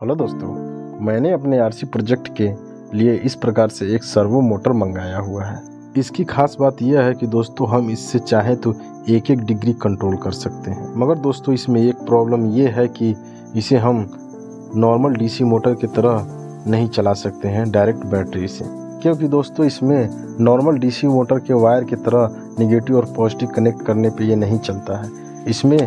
Hello दोस्तों, मैंने अपने आरसी प्रोजेक्ट के लिए इस प्रकार से एक सर्वो मोटर मंगाया हुआ है। इसकी खास बात यह है कि दोस्तों हम इससे चाहे तो एक डिग्री कंट्रोल कर सकते हैं, मगर दोस्तों इसमें एक प्रॉब्लम ये है कि इसे हम नॉर्मल डीसी मोटर की तरह नहीं चला सकते हैं डायरेक्ट बैटरी से, क्योंकि दोस्तों इसमें नॉर्मल डीसी मोटर के वायर की तरह नेगेटिव और पॉजिटिव कनेक्ट करने पे ये नहीं चलता है। इसमें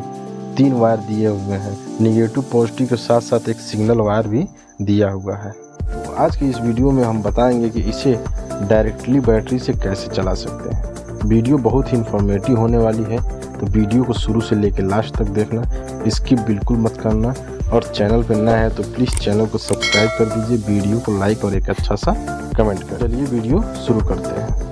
3 वायर दिए हुए हैं, नेगेटिव पॉजिटिव के साथ साथ एक सिग्नल वायर भी दिया हुआ है। तो आज की इस वीडियो में हम बताएंगे कि इसे डायरेक्टली बैटरी से कैसे चला सकते हैं। वीडियो बहुत ही इंफॉर्मेटिव होने वाली है, तो वीडियो को शुरू से लेकर लास्ट तक देखना, स्किप बिल्कुल मत करना। और चैनल पर नया है तो प्लीज़ चैनल को सब्सक्राइब कर दीजिए, वीडियो को लाइक और एक अच्छा सा कमेंट कर। चलिए वीडियो शुरू करते हैं।